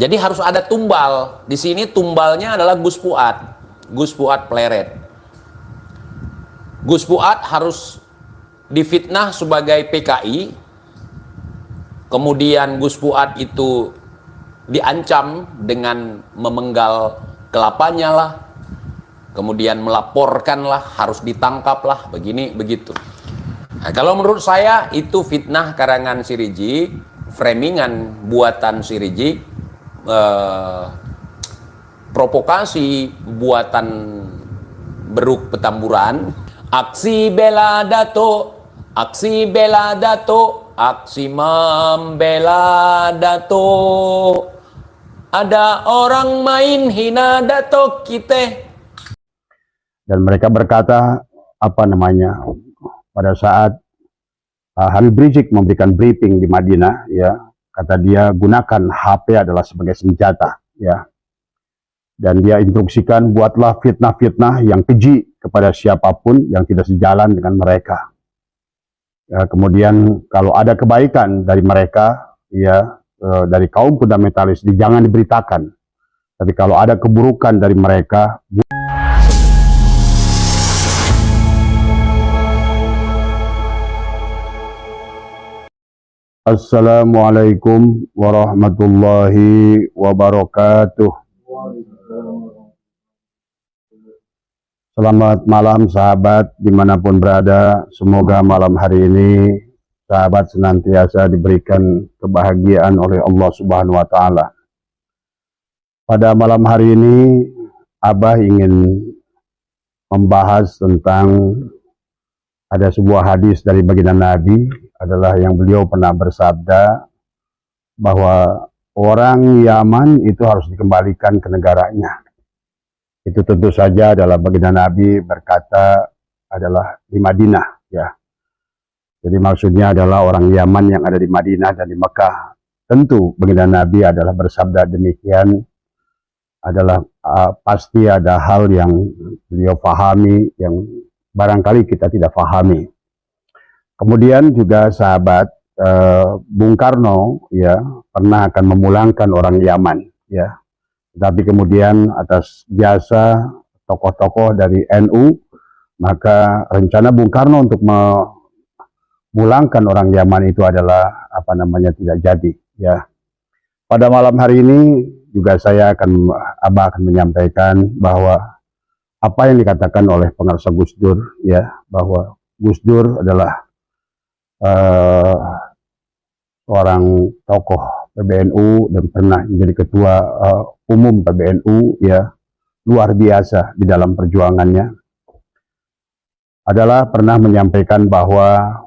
Jadi harus ada tumbal. Di sini tumbalnya adalah Gus Fuad. Gus Fuad Pleret. Gus Fuad harus difitnah sebagai PKI. Kemudian Gus Fuad itu diancam dengan memenggal kelapanya lah. Kemudian melaporkan lah, harus ditangkap lah, begini begitu. Nah, kalau menurut saya itu fitnah karangan si Rizik, framingan buatan si Rizik, provokasi buatan Beruk Petamburan, aksi bela Dato, aksi bela Dato, aksi membela Dato. Ada orang main hina Dato kita. Dan mereka berkata, pada saat Habib Rizik memberikan briefing di Madinah, ya, kata dia gunakan HP adalah sebagai senjata, ya. Dan dia instruksikan buatlah fitnah-fitnah yang keji kepada siapapun yang tidak sejalan dengan mereka. Ya, kemudian kalau ada kebaikan dari mereka, ya, dari kaum fundamentalis, jangan diberitakan. Tapi kalau ada keburukan dari mereka, Assalamualaikum warahmatullahi wabarakatuh. Selamat malam sahabat dimanapun berada. Semoga malam hari ini sahabat senantiasa diberikan kebahagiaan oleh Allah Subhanahu wa Ta'ala. Pada malam hari ini Abah ingin membahas tentang ada sebuah hadis dari baginda Nabi, adalah yang beliau pernah bersabda bahwa orang Yaman itu harus dikembalikan ke negaranya. Itu tentu saja adalah baginda Nabi berkata adalah di Madinah, ya. Jadi maksudnya adalah orang Yaman yang ada di Madinah dan di Mekah. Tentu baginda Nabi adalah bersabda demikian, adalah pasti ada hal yang beliau pahami yang barangkali kita tidak pahami. Kemudian juga sahabat Bung Karno, ya, pernah akan memulangkan orang Yaman, ya. Tapi kemudian atas jasa tokoh-tokoh dari NU, maka rencana Bung Karno untuk memulangkan orang Yaman itu adalah tidak jadi, ya. Pada malam hari ini juga Abah akan menyampaikan bahwa apa yang dikatakan oleh pengarsa Gus Dur, ya, bahwa Gus Dur adalah seorang tokoh PBNU dan pernah menjadi ketua umum PBNU, ya, luar biasa di dalam perjuangannya, adalah pernah menyampaikan bahwa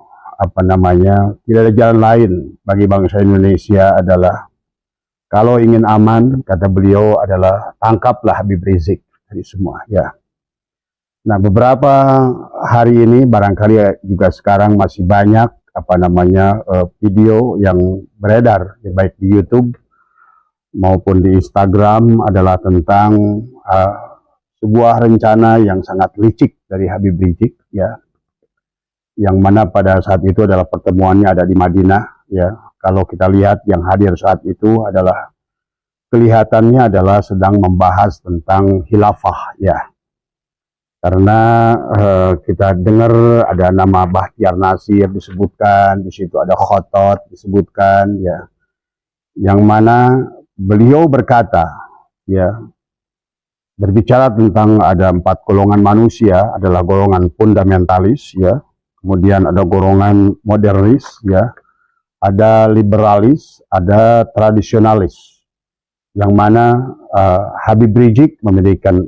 tidak ada jalan lain bagi bangsa Indonesia adalah kalau ingin aman, kata beliau, adalah tangkaplah Habib Rizik dari semua, ya. Nah, beberapa hari ini barangkali juga sekarang masih banyak video yang beredar, ya, baik di YouTube maupun di Instagram, adalah tentang sebuah rencana yang sangat licik dari Habib Rizik, ya, yang mana pada saat itu adalah pertemuannya ada di Madinah, ya. Kalau kita lihat yang hadir saat itu adalah kelihatannya adalah sedang membahas tentang khilafah, ya. Karena kita dengar ada nama Bahtiar Nasir disebutkan, di situ ada Khotot disebutkan, ya, yang mana beliau berkata, ya, berbicara tentang ada 4 golongan manusia, adalah golongan fundamentalis, ya, kemudian ada golongan modernis, ya, ada liberalis, ada tradisionalis, yang mana Habib Rizik memberikan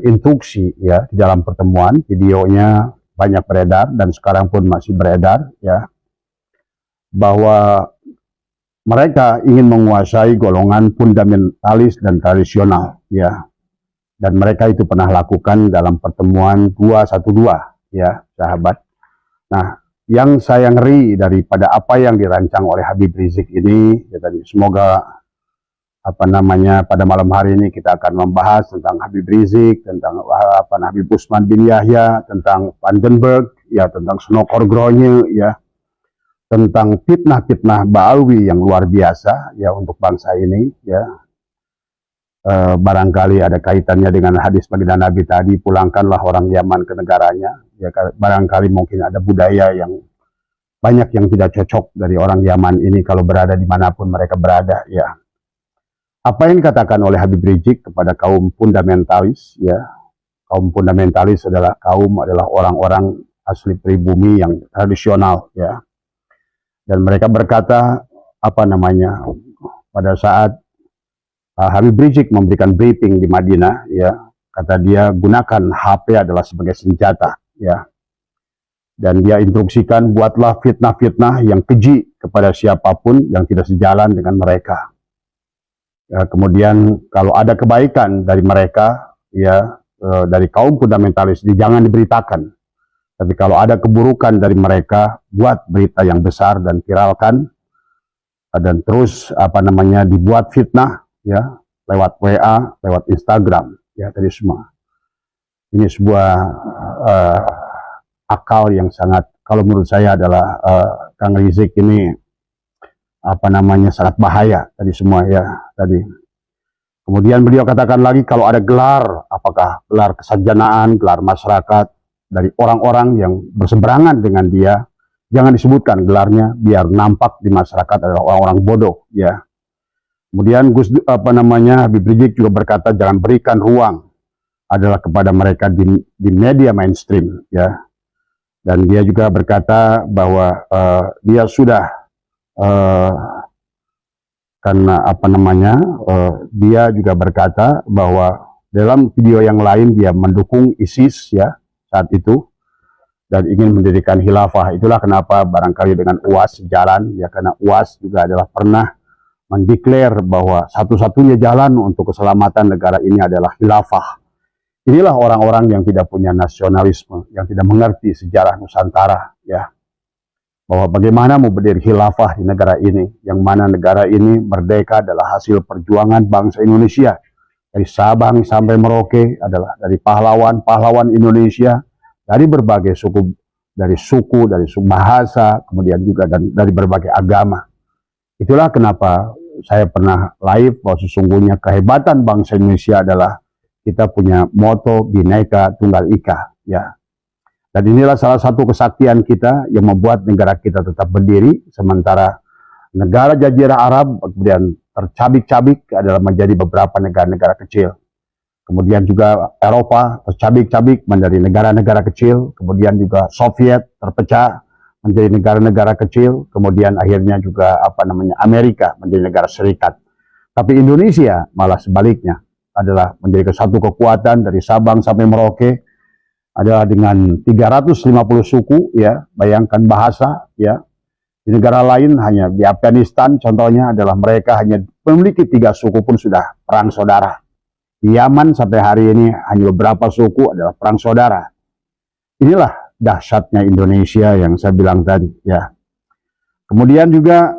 instruksi, ya, di dalam pertemuan. Videonya banyak beredar dan sekarang pun masih beredar, ya, bahwa mereka ingin menguasai golongan fundamentalis dan tradisional, ya, dan mereka itu pernah lakukan dalam pertemuan 212, ya, sahabat. Nah, yang saya ngeri daripada apa yang dirancang oleh Habib Rizik ini, ya, tadi semoga pada malam hari ini kita akan membahas tentang Habib Rizik, tentang Habib Usman bin Yahya, tentang Vandenberg, ya, tentang Snokor Gronye, ya, tentang fitnah-fitnah Ba'alwi yang luar biasa ya untuk bangsa ini ya. Barangkali ada kaitannya dengan hadis baginda Nabi tadi, pulangkanlah orang Yaman ke negaranya ya. Barangkali mungkin ada budaya yang banyak yang tidak cocok dari orang Yaman ini kalau berada dimanapun mereka berada ya. Apa yang dikatakan oleh Habib Rizik kepada kaum fundamentalis ya, kaum fundamentalis adalah orang-orang asli pribumi yang tradisional ya. Dan mereka berkata pada saat Habib Rizik memberikan briefing di Madinah ya, kata dia gunakan HP adalah sebagai senjata ya. Dan dia instruksikan buatlah fitnah-fitnah yang keji kepada siapapun yang tidak sejalan dengan mereka. Ya, kemudian kalau ada kebaikan dari mereka ya, dari kaum fundamentalis jangan diberitakan. Tapi kalau ada keburukan dari mereka, buat berita yang besar dan viralkan, dan terus dibuat fitnah ya, lewat WA, lewat Instagram ya, tadi semua. Ini sebuah akal yang sangat, kalau menurut saya adalah Kang Rizik ini sangat bahaya tadi semua ya tadi. Kemudian beliau katakan lagi kalau ada gelar, apakah gelar kesarjanaan, gelar masyarakat dari orang-orang yang berseberangan dengan dia, jangan disebutkan gelarnya biar nampak di masyarakat adalah orang-orang bodoh ya. Kemudian Habib Rizik juga berkata jangan berikan ruang adalah kepada mereka di media mainstream ya. Dan dia juga berkata bahwa dia sudah dia juga berkata bahwa dalam video yang lain dia mendukung ISIS ya saat itu dan ingin mendirikan khilafah. Itulah kenapa barangkali dengan UAS sejalan ya, karena UAS juga adalah pernah mendeklar bahwa satu-satunya jalan untuk keselamatan negara ini adalah khilafah. Inilah orang-orang yang tidak punya nasionalisme, yang tidak mengerti sejarah Nusantara ya. Bahwa bagaimana mau berdiri khilafah di negara ini, yang mana negara ini merdeka adalah hasil perjuangan bangsa Indonesia. Dari Sabang sampai Merauke adalah dari pahlawan-pahlawan Indonesia, dari berbagai suku, dari bahasa, kemudian juga dari berbagai agama. Itulah kenapa saya pernah live bahwa sesungguhnya kehebatan bangsa Indonesia adalah kita punya moto Bhinneka Tunggal Ika ya. Dan inilah salah satu kesaktian kita yang membuat negara kita tetap berdiri, sementara negara Jazirah Arab kemudian tercabik-cabik adalah menjadi beberapa negara-negara kecil. Kemudian juga Eropa tercabik-cabik menjadi negara-negara kecil, kemudian juga Soviet terpecah menjadi negara-negara kecil, kemudian akhirnya juga Amerika menjadi negara serikat. Tapi Indonesia malah sebaliknya adalah menjadi satu kekuatan dari Sabang sampai Merauke, adalah dengan 350 suku ya, bayangkan bahasa ya. Di negara lain hanya di Afghanistan contohnya adalah mereka hanya memiliki 3 suku pun sudah perang saudara. Di Yaman sampai hari ini hanya beberapa suku adalah perang saudara. Inilah dahsyatnya Indonesia yang saya bilang tadi ya. Kemudian juga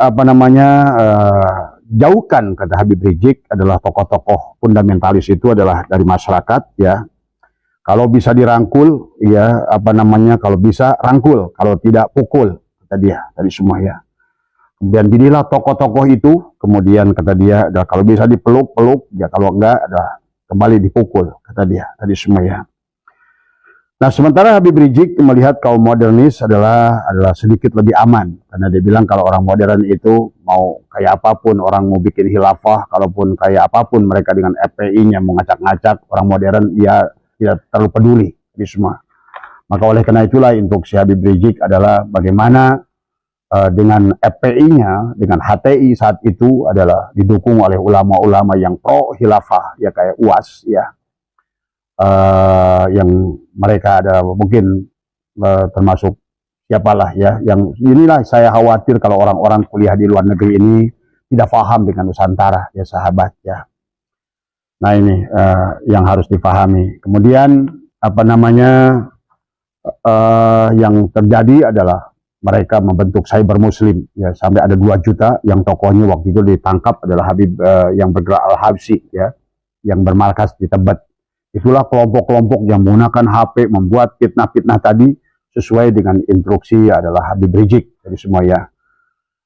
jauhkan, kata Habib Rizik, adalah tokoh-tokoh fundamentalis itu adalah dari masyarakat ya. Kalau bisa dirangkul ya, kalau bisa rangkul, kalau tidak pukul, kata dia tadi semua ya. Kemudian dirilah tokoh-tokoh itu, kemudian kata dia kalau bisa dipeluk-peluk ya, kalau enggak ada kembali dipukul, kata dia tadi semua ya. Nah, sementara Habib Rizik melihat kaum modernis adalah sedikit lebih aman, karena dia bilang kalau orang modern itu mau kayak apapun, orang mau bikin khilafah, kalaupun kayak apapun mereka dengan FPI-nya mau ngacak-ngacak, orang modern dia tidak terlalu peduli di semua. Maka oleh karena itulah instruksi Habib Rizik adalah bagaimana dengan FPI-nya, dengan HTI saat itu adalah didukung oleh ulama-ulama yang pro khilafah ya, kayak UAS ya. Yang mereka ada mungkin termasuk siapalah ya, yang inilah saya khawatir kalau orang-orang kuliah di luar negeri ini tidak paham dengan Nusantara ya sahabat ya. Nah ini yang harus dipahami. Kemudian yang terjadi adalah mereka membentuk cyber muslim ya, sampai ada 2 juta yang tokohnya waktu itu ditangkap adalah Habib yang bergerak Al-Habsyi ya, yang bermarkas di Tebet. Itulah kelompok-kelompok yang menggunakan HP membuat fitnah-fitnah tadi sesuai dengan instruksi adalah Habib Rizik dari semua ya.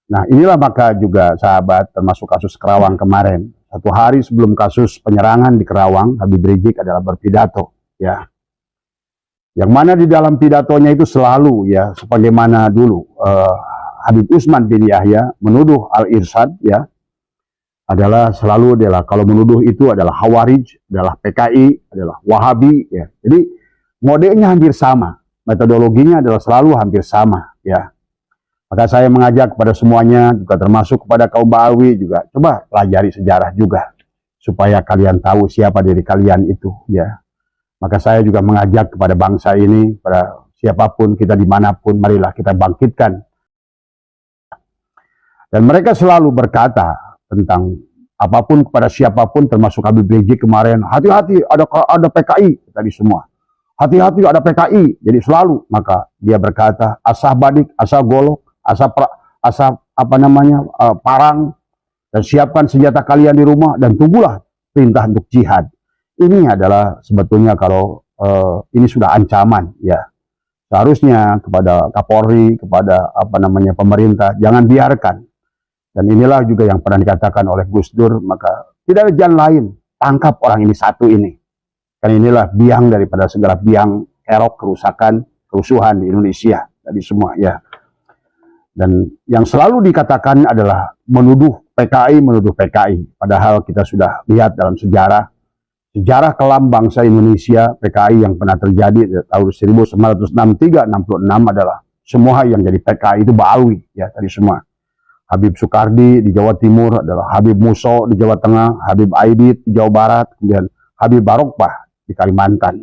Nah, inilah maka juga sahabat, termasuk kasus Kerawang kemarin. 1 hari sebelum kasus penyerangan di Kerawang, Habib Rizik adalah berpidato, ya. Yang mana di dalam pidatonya itu selalu, ya, sebagaimana dulu Habib Utsman bin Yahya menuduh Al-Irsyad, ya, adalah kalau menuduh itu adalah Khawarij, adalah PKI, adalah Wahabi, ya. Jadi modenya hampir sama, metodologinya adalah selalu hampir sama, ya. Maka saya mengajak kepada semuanya, juga termasuk kepada kaum Ba'awi juga, coba pelajari sejarah juga, supaya kalian tahu siapa diri kalian itu, ya. Maka saya juga mengajak kepada bangsa ini, pada siapapun kita dimanapun, marilah kita bangkitkan. Dan mereka selalu berkata tentang apapun kepada siapapun, termasuk Habib Rizik kemarin, hati-hati ada PKI tadi semua. Hati-hati ada PKI. Jadi selalu maka dia berkata asah badik, asah golok, parang, dan siapkan senjata kalian di rumah dan tunggulah perintah untuk jihad. Ini adalah sebetulnya kalau ini sudah ancaman, ya. Seharusnya kepada Kapolri, kepada pemerintah, jangan biarkan. Dan inilah juga yang pernah dikatakan oleh Gus Dur, maka tidak ada jalan lain, tangkap orang ini satu ini. Karena inilah biang daripada segala biang kerok, kerusakan, kerusuhan di Indonesia tadi semua, ya. Dan yang selalu dikatakan adalah menuduh PKI, padahal kita sudah lihat dalam sejarah kelam bangsa Indonesia, PKI yang pernah terjadi tahun 1963-66 adalah semua yang jadi PKI itu Ba'awi, ya, tadi semua. Habib Sukardi di Jawa Timur adalah Habib Muso di Jawa Tengah, Habib Aidit di Jawa Barat, kemudian Habib Barokbah di Kalimantan.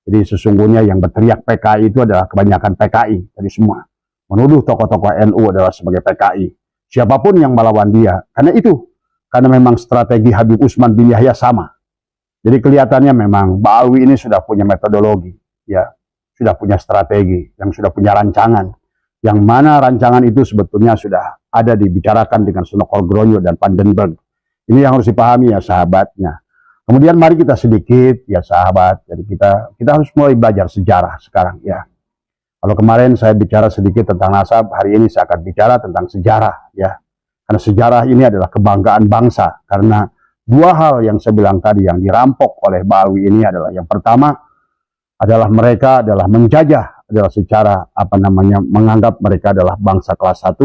Jadi sesungguhnya yang berteriak PKI itu adalah kebanyakan PKI tadi semua. Menuduh tokoh-tokoh NU adalah sebagai PKI. Siapapun yang melawan dia. Karena memang strategi Habib Utsman bin Yahya sama. Jadi kelihatannya memang Ba'awi ini sudah punya metodologi, ya, sudah punya strategi, yang sudah punya rancangan. Yang mana rancangan itu sebetulnya sudah ada dibicarakan dengan Soekarno dan Vandenberg. Ini yang harus dipahami, ya, sahabatnya. Kemudian mari kita sedikit, ya sahabat, jadi kita harus mulai belajar sejarah sekarang, ya. Kalau kemarin saya bicara sedikit tentang nasab, hari ini saya akan bicara tentang sejarah, ya. Karena sejarah ini adalah kebanggaan bangsa. Karena 2 hal yang saya bilang tadi yang dirampok oleh Ba'awi ini adalah, yang pertama adalah mereka adalah menjajah, adalah secara menganggap mereka adalah bangsa kelas 1,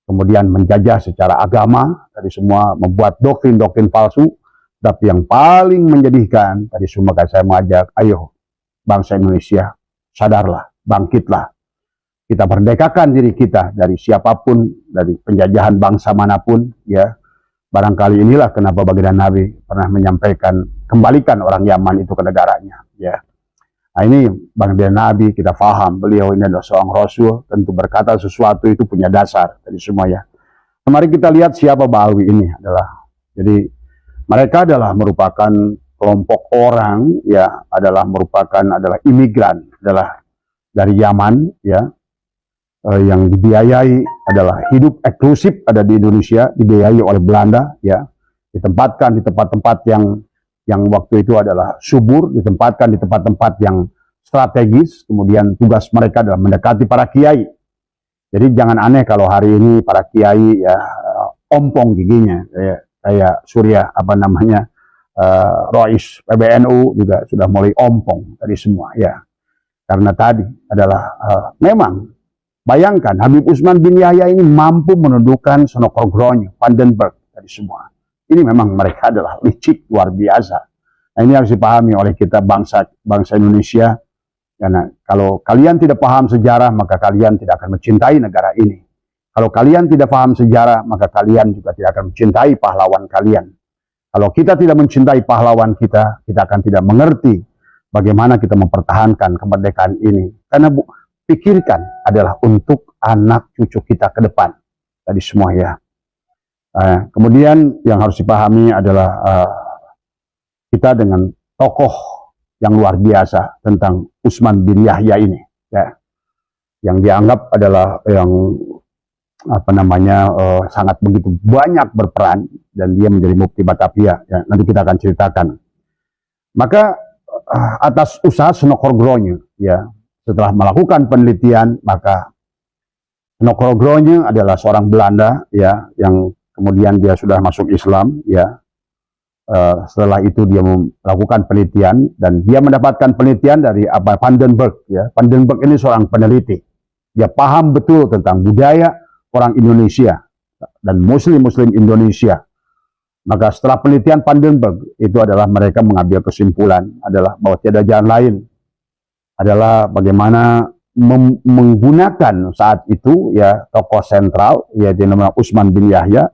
kemudian menjajah secara agama, tadi semua membuat doktrin-doktrin palsu. Tapi yang paling menyedihkan, tadi semua saya mengajak, ayo bangsa Indonesia, sadarlah, bangkitlah. Kita merdekakan diri kita dari siapapun, dari penjajahan bangsa manapun, ya. Barangkali inilah kenapa baginda Nabi pernah menyampaikan, kembalikan orang Yaman itu ke negaranya, ya. Nah ini baginda Nabi, kita paham, beliau ini adalah seorang Rasul, tentu berkata sesuatu itu punya dasar, tadi semua, ya. Mari kita lihat siapa Ba'awi ini adalah. Jadi mereka adalah merupakan kelompok orang, ya, adalah imigran, adalah dari Yaman, ya, yang dibiayai adalah hidup eksklusif ada di Indonesia, dibiayai oleh Belanda, ya, ditempatkan di tempat-tempat yang waktu itu adalah subur, ditempatkan di tempat-tempat yang strategis, kemudian tugas mereka adalah mendekati para kiai. Jadi jangan aneh kalau hari ini para kiai, ya, ompong giginya, kayak Surya Rois PBNU juga sudah mulai ompong tadi semua, ya. Karena tadi adalah memang bayangkan Habib Utsman bin Yahya ini mampu menundukkan Soekarno, Vandenberg tadi semua. Ini memang mereka adalah licik luar biasa. Nah, ini harus dipahami oleh kita bangsa Indonesia. Karena kalau kalian tidak paham sejarah, maka kalian tidak akan mencintai negara ini. Kalau kalian tidak paham sejarah, maka kalian juga tidak akan mencintai pahlawan kalian. Kalau kita tidak mencintai pahlawan kita akan tidak mengerti bagaimana kita mempertahankan kemerdekaan ini. Karena pikirkan adalah untuk anak cucu kita ke depan. Tadi semua, ya. Kemudian yang harus dipahami adalah kita dengan tokoh yang luar biasa tentang Utsman bin Yahya ini, ya. Yang dianggap adalah yang sangat begitu banyak berperan, dan dia menjadi mufti Batavia, ya. Nanti kita akan ceritakan. Maka atas usaha Soekarno, ya, setelah melakukan penelitian, maka Snokrogronya adalah seorang Belanda ya, yang kemudian dia sudah masuk Islam ya. Setelah itu dia melakukan penelitian dan dia mendapatkan penelitian dari Van den Berg ya. Van den Berg ini seorang peneliti. Dia paham betul tentang budaya orang Indonesia dan muslim-muslim Indonesia. Maka setelah penelitian Van den Berg itu adalah mereka mengambil kesimpulan adalah bahwa tiada jalan lain adalah bagaimana menggunakan saat itu ya tokoh sentral yaitu namanya Utsman bin Yahya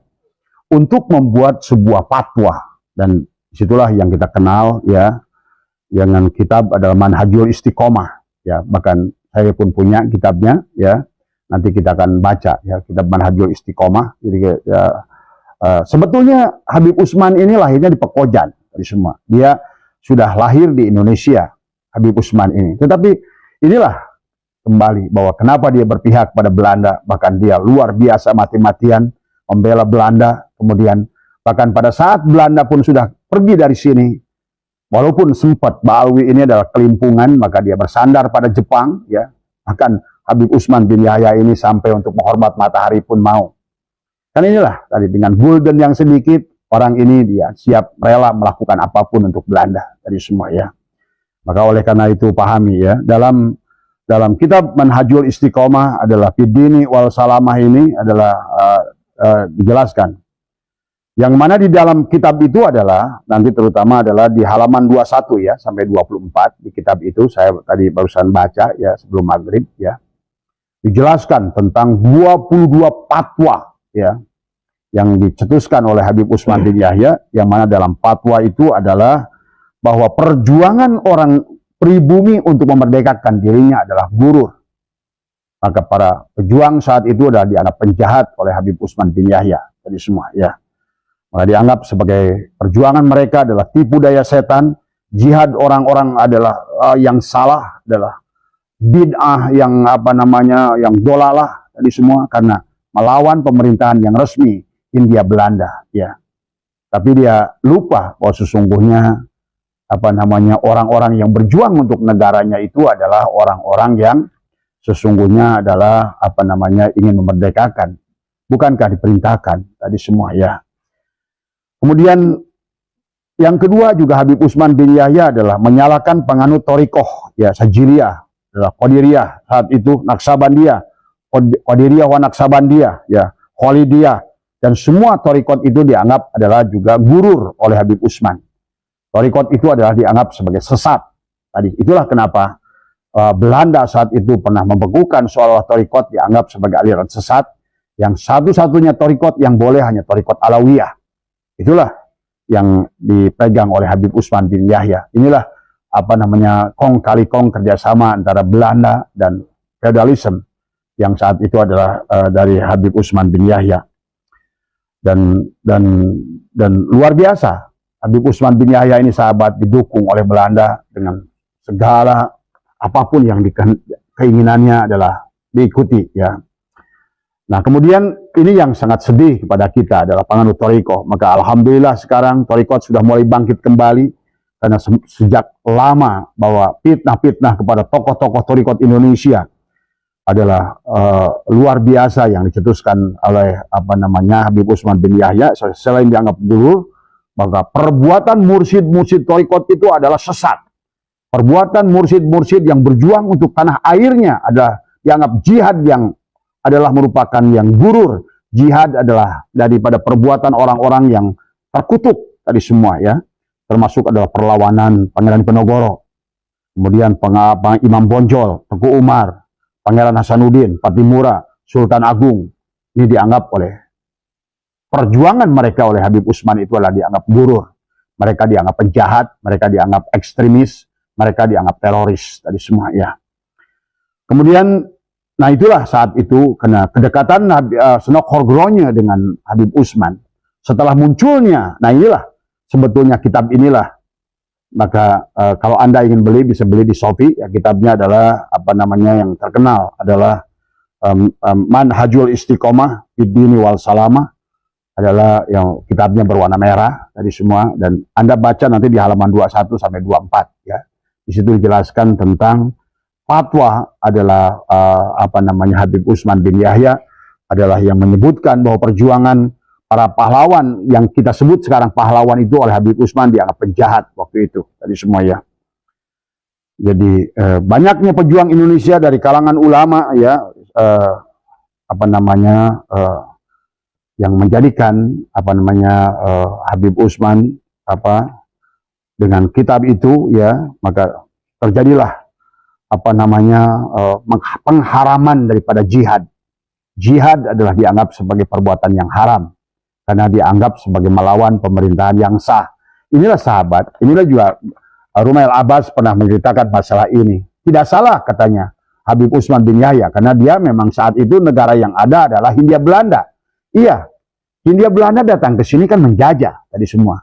untuk membuat sebuah fatwa, dan disitulah yang kita kenal ya dengan kitab adalah Manhajul Istiqomah ya, bahkan saya pun punya kitabnya ya, nanti kita akan baca ya kitab Manhajul Istiqomah. Jadi ya, sebetulnya Habib Utsman ini lahirnya di Pekojan tadi semua, dia sudah lahir di Indonesia Habib Utsman ini, tetapi inilah kembali bahwa kenapa dia berpihak pada Belanda, bahkan dia luar biasa mati-matian membela Belanda. Kemudian bahkan pada saat Belanda pun sudah pergi dari sini, walaupun sempat Baalwi ini adalah kelimpungan, maka dia bersandar pada Jepang ya. Bahkan Habib Utsman bin Yahya ini sampai untuk menghormat matahari pun mau. Kan inilah tadi dengan gulden yang sedikit, orang ini dia siap rela melakukan apapun untuk Belanda tadi semua ya. Maka oleh karena itu pahami ya, dalam kitab Manhajul Istiqomah adalah Fiddini wal Salamah ini adalah dijelaskan. Yang mana di dalam kitab itu adalah nanti terutama adalah di halaman 21 ya sampai 24 di kitab itu, saya tadi barusan baca ya sebelum maghrib ya. Dijelaskan tentang 22 fatwa ya yang dicetuskan oleh Habib Utsman bin Yahya, yang mana dalam fatwa itu adalah bahwa perjuangan orang pribumi untuk memerdekakan dirinya adalah gurur. Maka para pejuang saat itu adalah dianggap penjahat oleh Habib Utsman bin Yahya tadi semua ya. Maka dianggap sebagai perjuangan mereka adalah tipu daya setan, jihad orang-orang adalah yang salah, adalah bid'ah yang yang dolalah tadi semua, karena melawan pemerintahan yang resmi Hindia Belanda ya. Tapi dia lupa bahwa sesungguhnya orang-orang yang berjuang untuk negaranya itu adalah orang-orang yang sesungguhnya adalah ingin memerdekakan, bukankah diperintahkan tadi semua ya. Kemudian yang kedua juga Habib Utsman bin Yahya adalah menyalahkan penganut thariqah ya, Sajiliyah, adalah Qadiriyah saat itu, Naksabandiyah, Qadiriyah wa Naksabandiyah ya, Khalidiyah, dan semua thariqat itu dianggap adalah juga gurur oleh Habib Utsman. Thariqat itu adalah dianggap sebagai sesat. Tadi itulah kenapa Belanda saat itu pernah membekukan seolah thariqat dianggap sebagai aliran sesat, yang satu-satunya thariqat yang boleh hanya thariqat Alawiyah. Itulah yang dipegang oleh Habib Utsman bin Yahya. Inilah kong kali kong kerjasama antara Belanda dan feudalisme yang saat itu adalah dari Habib Utsman bin Yahya. Dan luar biasa, Habib Utsman bin Yahya ini sahabat didukung oleh Belanda dengan segala apapun yang keinginannya adalah diikuti ya. Nah kemudian ini yang sangat sedih kepada kita adalah penganut thariqah. Maka alhamdulillah sekarang thariqah sudah mulai bangkit kembali, karena sejak lama bahwa fitnah-fitnah kepada tokoh-tokoh thariqah Indonesia adalah luar biasa yang dicetuskan oleh Habib Utsman bin Yahya. Selain dianggap gurur, maka perbuatan mursyid-mursyid thariqat itu adalah sesat. Perbuatan mursyid-mursyid yang berjuang untuk tanah airnya adalah dianggap jihad, yang adalah merupakan yang gurur. Jihad adalah daripada perbuatan orang-orang yang terkutuk tadi semua ya. Termasuk adalah perlawanan Pangeran Penogoro, kemudian Imam Bonjol, Teguh Umar, Pangeran Hasanuddin, Patimura, Sultan Agung. Ini dianggap oleh perjuangan mereka oleh Habib Utsman itu adalah dianggap gurur. Mereka dianggap penjahat, mereka dianggap ekstremis, mereka dianggap teroris tadi semua ya. Kemudian, nah itulah saat itu karena kedekatan Snokrogronya dengan Habib Utsman. Setelah munculnya, nah inilah sebetulnya kitab inilah. Maka kalau Anda ingin beli bisa beli di Shopee ya, kitabnya adalah yang terkenal adalah Manhajul Istiqomah Fiddini wal Salamah, adalah yang kitabnya berwarna merah tadi semua, dan Anda baca nanti di halaman 21 sampai 24 ya. Di situ dijelaskan tentang fatwa adalah Habib Utsman bin Yahya adalah yang menyebutkan bahwa perjuangan para pahlawan yang kita sebut sekarang pahlawan itu oleh Habib Utsman dianggap penjahat waktu itu tadi semua ya. Jadi banyaknya pejuang Indonesia dari kalangan ulama ya yang menjadikan Habib Utsman dengan kitab itu ya, maka terjadilah pengharaman daripada jihad. Jihad adalah dianggap sebagai perbuatan yang haram karena dianggap sebagai melawan pemerintahan yang sah. Inilah sahabat, inilah juga Rumail Abbas pernah menceritakan masalah ini. Tidak salah katanya Habib Utsman bin Yahya, karena dia memang saat itu negara yang ada adalah Hindia Belanda. Iya, Hindia Belanda datang ke sini kan menjajah tadi semua.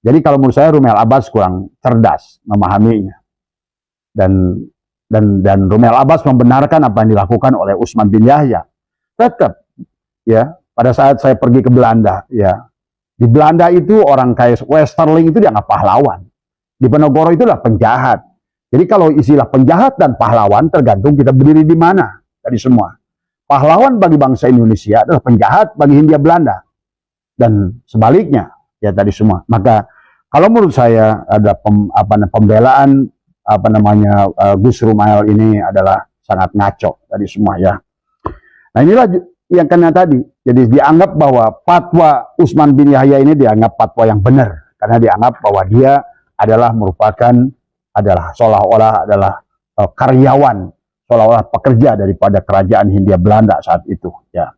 Jadi kalau menurut saya Rumail Abbas kurang cerdas memahaminya. Dan Rumail Abbas membenarkan apa yang dilakukan oleh Utsman bin Yahya. Tetap ya, pada saat saya pergi ke Belanda ya, di Belanda itu orang kayak Westerling itu dianggap pahlawan. Di Penogoro itu adalah penjahat. Jadi kalau istilah penjahat dan pahlawan tergantung kita berdiri di mana tadi semua. Pahlawan bagi bangsa Indonesia adalah penjahat bagi Hindia Belanda dan sebaliknya ya tadi semua. Maka kalau menurut saya ada pembelaan Gus Rumail ini adalah sangat ngaco tadi semua ya. Nah inilah yang kena tadi. Jadi dianggap bahwa fatwa Utsman bin Yahya ini dianggap fatwa yang benar karena dianggap bahwa dia adalah seolah-olah adalah karyawan, seolah-olah pekerja daripada kerajaan Hindia Belanda saat itu ya.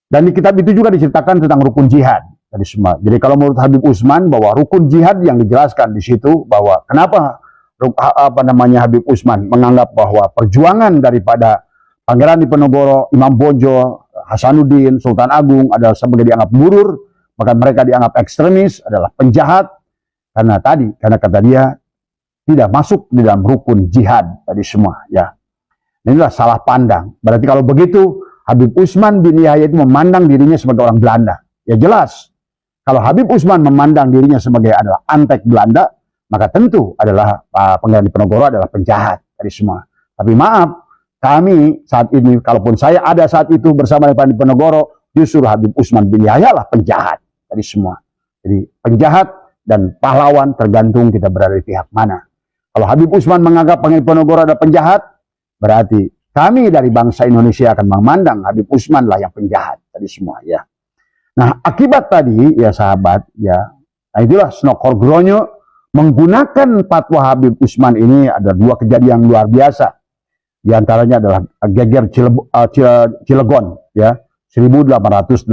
Dan di kitab itu juga diceritakan tentang rukun jihad tadi semua. Jadi kalau menurut Habib Utsman bahwa rukun jihad yang dijelaskan di situ bahwa kenapa Habib Utsman menganggap bahwa perjuangan daripada Pangeran Diponegoro, Imam Bonjol, Hasanuddin, Sultan Agung adalah sebagai dianggap burur, maka mereka dianggap ekstremis, adalah penjahat, karena kata dia tidak masuk di dalam rukun jihad tadi semua ya. Inilah salah pandang. Berarti kalau begitu Habib Utsman bin Yahya itu memandang dirinya sebagai orang Belanda. Ya jelas. Kalau Habib Utsman memandang dirinya sebagai adalah antek Belanda, maka tentu adalah Pangeran Diponegoro adalah penjahat tadi semua. Tapi maaf, kami saat ini, kalaupun saya ada saat itu bersama dengan Diponegoro, justru Habib Utsman bin Yahya lah penjahat tadi semua. Jadi penjahat dan pahlawan tergantung kita berada di pihak mana. Kalau Habib Utsman menganggap Pangeran Diponegoro adalah penjahat, berarti kami dari bangsa Indonesia akan memandang Habib Utsman lah yang penjahat tadi semua ya. Nah akibat tadi ya sahabat ya, nah itulah Snokor menggunakan fatwa Habib Utsman ini ada dua kejadian luar biasa. Di antaranya adalah geger Cilegon ya 1888,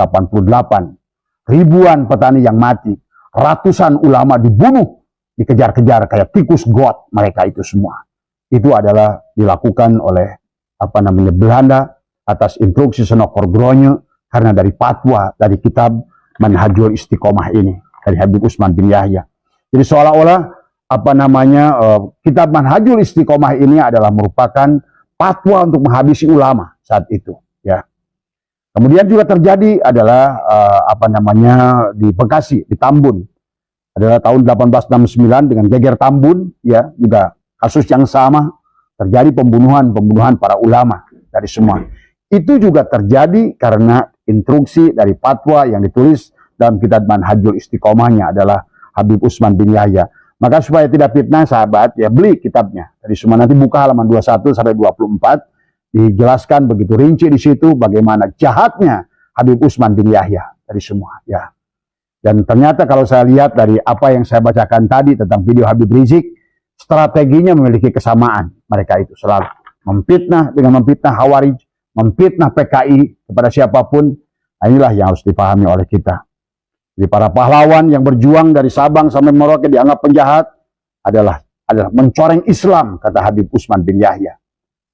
ribuan petani yang mati, ratusan ulama dibunuh, dikejar-kejar kayak tikus got mereka itu semua. Itu adalah dilakukan oleh Belanda atas instruksi Snokor karena dari fatwa dari kitab Manhajul Istiqomah ini dari Habib Utsman bin Yahya. Jadi seolah-olah kitab Manhajul Istiqomah ini adalah merupakan fatwa untuk menghabisi ulama saat itu ya. Kemudian juga terjadi adalah di Bekasi, di Tambun. Adalah tahun 1869 dengan geger Tambun ya, juga kasus yang sama terjadi pembunuhan para ulama dari semua. Itu juga terjadi karena instruksi dari fatwa yang ditulis dalam kitab Manhajul Istiqomahnya adalah Habib Utsman bin Yahya. Maka supaya tidak fitnah sahabat ya, beli kitabnya. Dari semua nanti buka halaman 21 sampai 24, dijelaskan begitu rinci di situ bagaimana jahatnya Habib Utsman bin Yahya dari semua ya. Dan ternyata kalau saya lihat dari apa yang saya bacakan tadi tentang video Habib Rizik, strateginya memiliki kesamaan. Mereka itu selalu memfitnah Khawarij, memfitnah PKI kepada siapapun. Nah, inilah yang harus dipahami oleh kita. Jadi para pahlawan yang berjuang dari Sabang sampai Merauke dianggap penjahat adalah mencoreng Islam, kata Habib Utsman bin Yahya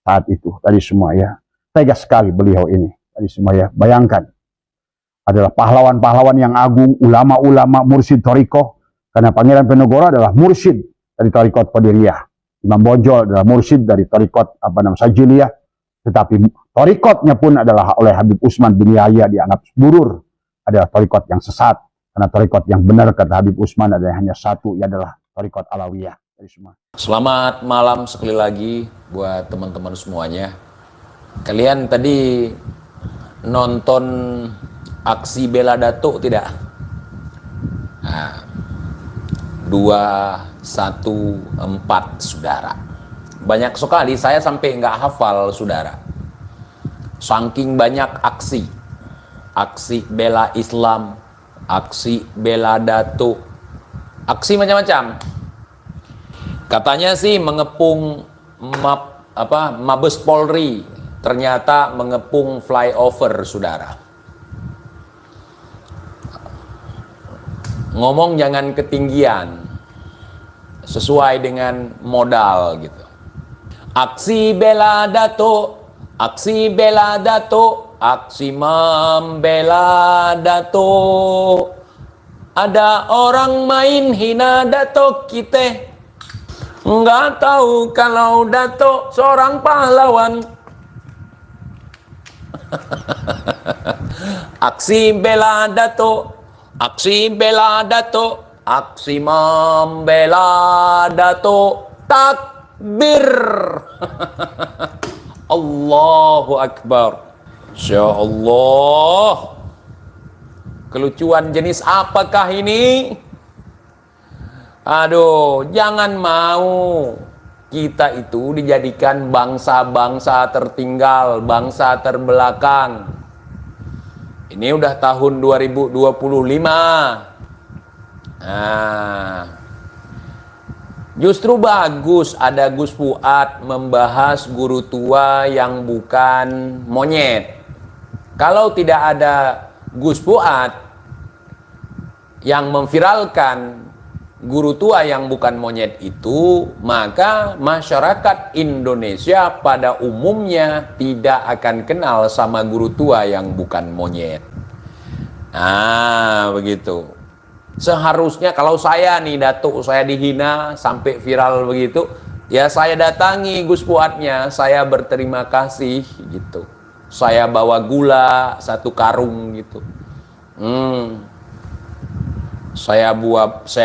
saat itu tadi semua ya. Tegas sekali beliau ini tadi semua ya. Bayangkan, adalah pahlawan-pahlawan yang agung, ulama-ulama, mursyid Thariqah, karena Pangeran Diponegoro adalah mursyid dari Thariqah Qadiriyah. Imam Bonjol adalah mursyid dari Thariqah Sajiliyah, tetapi Thariqahnya pun adalah oleh Habib Utsman bin Yahya dianggap burur, adalah Thariqah yang sesat. Karena Thariqah yang benar kata Habib Utsman adalah hanya satu, ia adalah Thariqah Alawiyah. Risma. Selamat malam sekali lagi buat teman-teman semuanya. Kalian tadi nonton aksi bela Datuk tidak? Nah, 214 saudara. Banyak sekali, saya sampai nggak hafal saudara. Saking banyak aksi. Aksi bela Islam, aksi bela Datuk, aksi macam-macam. Katanya sih mengepung Mabes Polri, ternyata mengepung flyover saudara. Ngomong jangan ketinggian, sesuai dengan modal gitu. Aksi bela Datuk, aksi bela Datuk, aksi membela Datuk. Ada orang main hina Datuk kita, nggak tahu kalau Datuk seorang pahlawan. Aksi bela Datuk, aksi bela Datuk, aksi membela Datuk. Takbir. Allahu Akbar. Insya Allah. Kelucuan jenis apakah ini? Aduh, jangan mau kita itu dijadikan bangsa-bangsa tertinggal, bangsa terbelakang. Ini udah tahun 2025. Nah, justru bagus ada Gus Fuad membahas guru tua yang bukan monyet. Kalau tidak ada Gus Fuad yang memviralkan guru tua yang bukan monyet itu, maka masyarakat Indonesia pada umumnya tidak akan kenal sama guru tua yang bukan monyet. Nah, begitu. Seharusnya kalau saya nih Datuk, saya dihina sampai viral begitu, ya saya datangi Gus Fuadnya, saya berterima kasih gitu. Saya bawa gula 1 karung gitu. Saya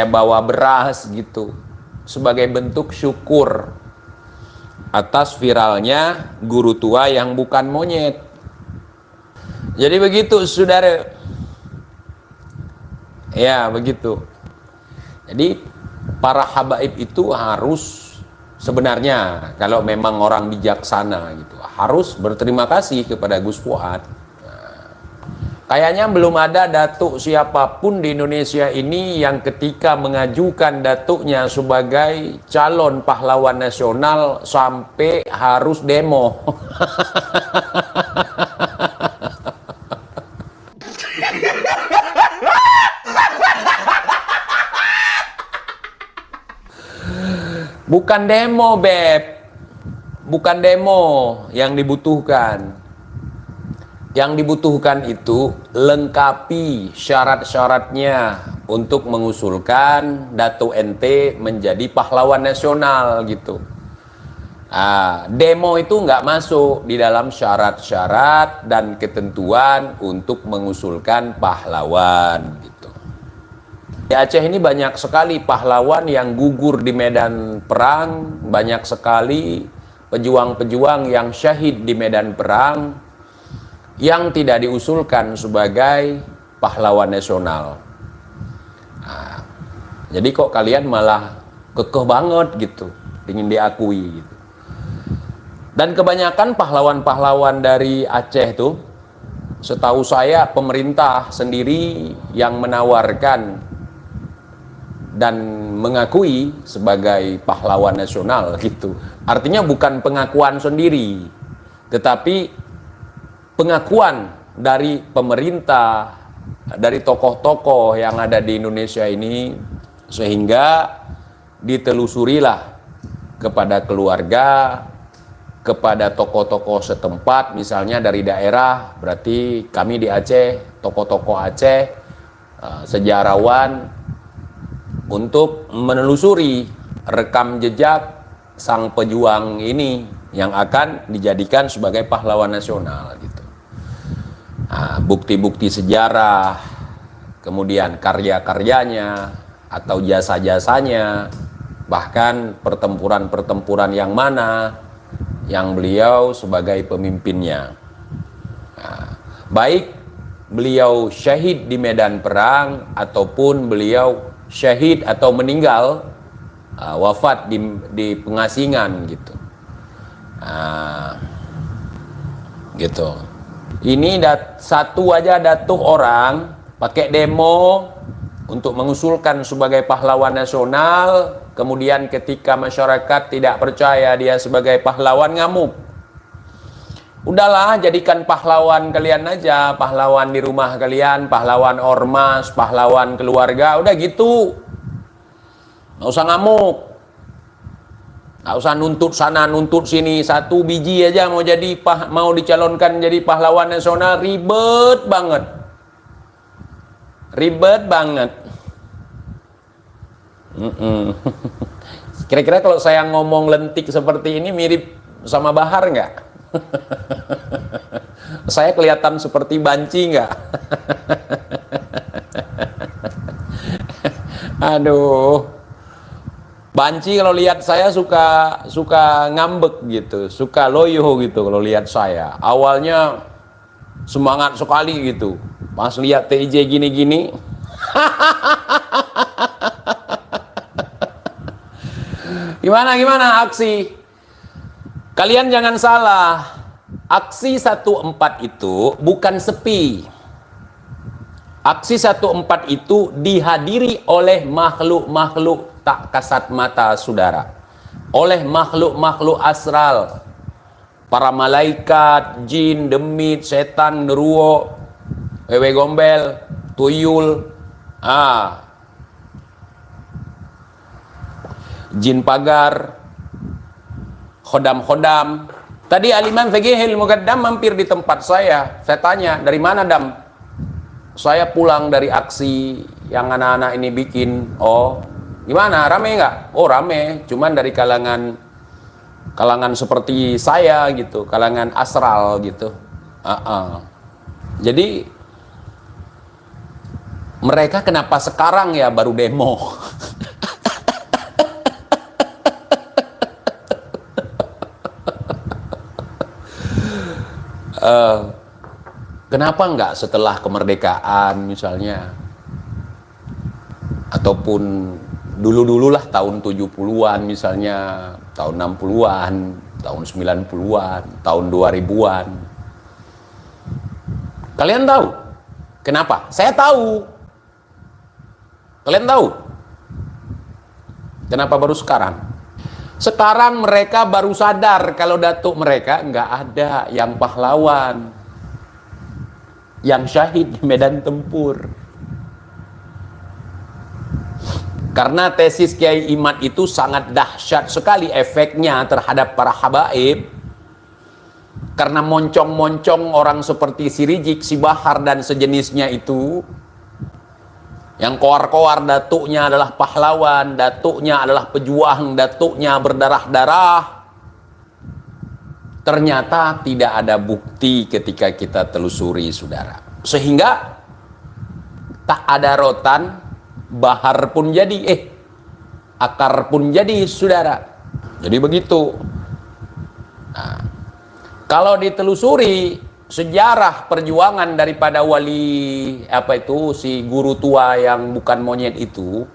bawa beras gitu sebagai bentuk syukur atas viralnya guru tua yang bukan monyet. Jadi begitu saudara. Ya begitu. Jadi para habaib itu harus sebenarnya kalau memang orang bijaksana gitu harus berterima kasih kepada Gus Fuad. Kayaknya belum ada datuk siapapun di Indonesia ini yang ketika mengajukan datuknya sebagai calon pahlawan nasional sampai harus demo. Bukan demo, Beb. Bukan demo yang dibutuhkan. Yang dibutuhkan itu lengkapi syarat-syaratnya untuk mengusulkan Datuk ente menjadi pahlawan nasional gitu. Demo itu nggak masuk di dalam syarat-syarat dan ketentuan untuk mengusulkan pahlawan gitu. Di Aceh ini banyak sekali pahlawan yang gugur di medan perang, banyak sekali pejuang-pejuang yang syahid di medan perang yang tidak diusulkan sebagai pahlawan nasional. Jadi kok kalian malah kekeh banget gitu, ingin diakui gitu. Dan kebanyakan pahlawan-pahlawan dari Aceh itu, setahu saya pemerintah sendiri yang menawarkan dan mengakui sebagai pahlawan nasional gitu. Artinya bukan pengakuan sendiri, tetapi pengakuan dari pemerintah, dari tokoh-tokoh yang ada di Indonesia ini, sehingga ditelusurilah kepada keluarga, kepada tokoh-tokoh setempat, misalnya dari daerah, berarti kami di Aceh, tokoh-tokoh Aceh, sejarawan, untuk menelusuri rekam jejak sang pejuang ini yang akan dijadikan sebagai pahlawan nasional gitu. Bukti-bukti sejarah, kemudian karya-karyanya atau jasa-jasanya, Bahkan pertempuran-pertempuran yang mana yang beliau sebagai pemimpinnya. Nah, baik beliau syahid di medan perang ataupun beliau syahid atau meninggal, wafat di pengasingan gitu. Gitu. Ini satu aja datuk orang pakai demo untuk mengusulkan sebagai pahlawan nasional, kemudian ketika masyarakat tidak percaya dia sebagai pahlawan, ngamuk. Udahlah, jadikan pahlawan kalian aja, pahlawan di rumah kalian, pahlawan ormas, pahlawan keluarga, udah gitu. Nggak usah ngamuk. Nggak usah nuntut sana, nuntut sini. Satu biji aja mau dicalonkan jadi pahlawan nasional, ribet banget. Ribet banget. Kira-kira kalau saya ngomong lentik seperti ini mirip sama Bahar nggak? Saya kelihatan seperti banci nggak? Aduh, banci kalau lihat saya suka ngambek gitu, suka loyo gitu kalau lihat saya. Awalnya semangat sekali gitu, pas lihat TJ gini-gini. Gimana aksi? Kalian jangan salah, aksi 14 itu bukan sepi. Aksi 14 itu dihadiri oleh makhluk-makhluk tak kasat mata saudara. Oleh makhluk-makhluk astral. Para malaikat, jin, demit, setan, neruo, wewe gombel, tuyul, jin pagar, khodam-khodam. Tadi Al-Imam Fiqihil Muqaddam mampir di tempat saya. Saya tanya, dari mana Dam? Saya pulang dari aksi yang anak-anak ini bikin. Oh, gimana? Rame nggak? Oh, rame. Cuman dari kalangan seperti saya gitu, kalangan astral gitu. Jadi mereka kenapa sekarang ya baru demo? Kenapa nggak setelah kemerdekaan misalnya, ataupun dulu-dululah tahun 70-an misalnya, tahun 60-an, tahun 90-an, tahun 2000-an. Kalian tahu kenapa? Saya tahu. Kalian tahu kenapa baru sekarang? Sekarang mereka baru sadar kalau datuk mereka nggak ada yang pahlawan, yang syahid di medan tempur. Karena tesis Kiai Imad itu sangat dahsyat sekali efeknya terhadap para habaib. Karena moncong-moncong orang seperti si Rizik, si Bahar dan sejenisnya itu, yang koar-koar datuknya adalah pahlawan, datuknya adalah pejuang, datuknya berdarah-darah. Ternyata tidak ada bukti ketika kita telusuri, saudara. Sehingga tak ada rotan, Bahar pun jadi, akar pun jadi, saudara. Jadi begitu. Nah, kalau ditelusuri sejarah perjuangan daripada wali si guru tua yang bukan monyet itu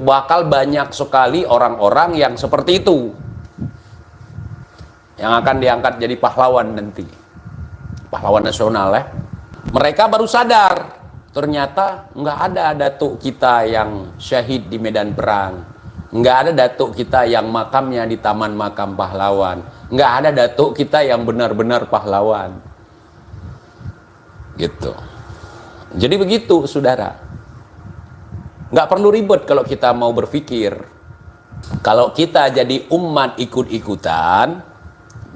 bakal banyak sekali orang-orang yang seperti itu yang akan diangkat jadi pahlawan nanti, pahlawan nasional ya. Mereka baru sadar ternyata nggak ada datuk kita yang syahid di medan perang, nggak ada datuk kita yang makamnya di taman makam pahlawan, nggak ada datuk kita yang benar-benar pahlawan gitu. Jadi begitu, saudara. Nggak perlu ribet kalau kita mau berpikir. Kalau kita jadi umat ikut-ikutan,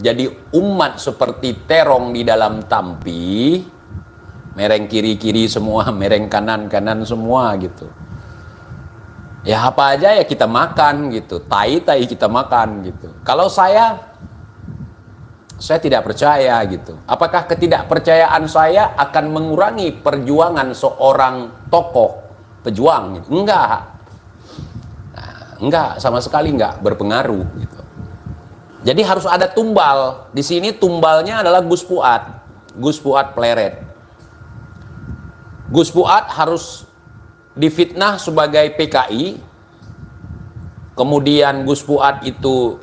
jadi umat seperti terong di dalam tampi, mereng kiri-kiri semua, mereng kanan-kanan semua gitu. Ya apa aja ya kita makan gitu, tai-tai kita makan gitu. Kalau saya tidak percaya gitu. Apakah ketidakpercayaan saya akan mengurangi perjuangan seorang tokoh pejuang? Enggak. Nah, enggak, sama sekali enggak berpengaruh gitu. Jadi harus ada tumbal. Di sini tumbalnya adalah Gus Fuad Pleret. Gus Fuad harus difitnah sebagai PKI, kemudian Gus Fuad itu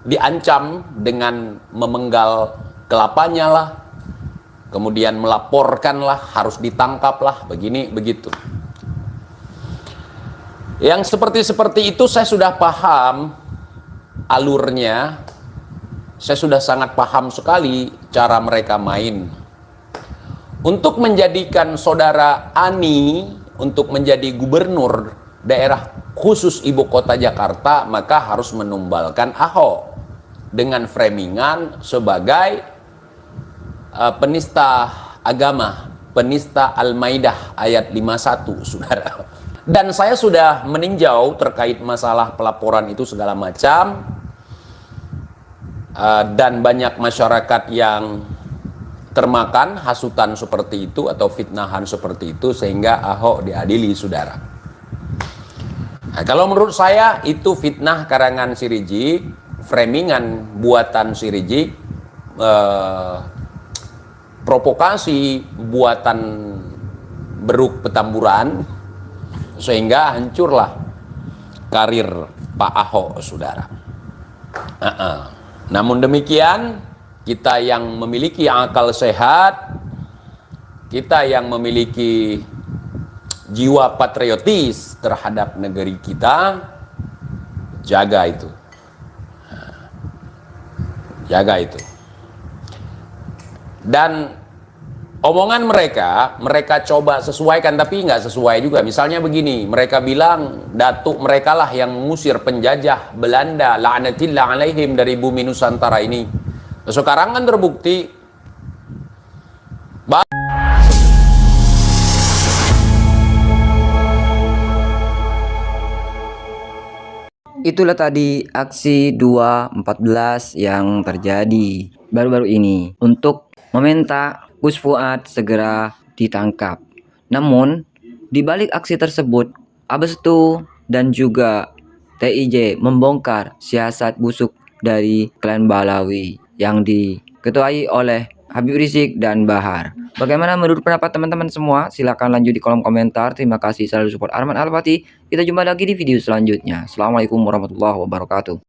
diancam dengan memenggal kelapanya lah, kemudian melaporkan lah, harus ditangkap lah, begini begitu. Yang seperti itu saya sudah paham alurnya, saya sudah sangat paham sekali cara mereka main. Untuk menjadikan saudara Ani untuk menjadi gubernur daerah khusus ibu kota Jakarta, maka harus menumbalkan Ahok dengan framingan sebagai penista agama, penista Al-Maidah ayat 51, saudara. Dan saya sudah meninjau terkait masalah pelaporan itu segala macam, dan banyak masyarakat yang termakan hasutan seperti itu atau fitnahan seperti itu, sehingga Ahok diadili, saudara. Nah, kalau menurut saya itu fitnah karangan si Rizik, framingan buatan si Rizik, provokasi buatan Beruk Petamburan, sehingga hancurlah karir Pak Ahok, saudara. Namun demikian, kita yang memiliki akal sehat, kita yang memiliki jiwa patriotis terhadap negeri kita, jaga itu. Jaga itu. Dan omongan mereka coba sesuaikan, tapi nggak sesuai juga. Misalnya begini, mereka bilang datuk mereka lah yang mengusir penjajah Belanda, la'natillah alaihim, dari bumi Nusantara ini. Sekarang kan terbukti Itulah tadi aksi 2.14 yang terjadi baru-baru ini untuk meminta Gus Fuad segera ditangkap. Namun, di balik aksi tersebut, Abestu dan juga TIJ membongkar siasat busuk dari klan Balawi yang diketuai oleh Habib Rizik dan Bahar. Bagaimana menurut pendapat teman-teman semua? Silahkan lanjut di kolom komentar. Terima kasih selalu support Arman Al-Fatih. Kita jumpa lagi di video selanjutnya. Assalamualaikum warahmatullahi wabarakatuh.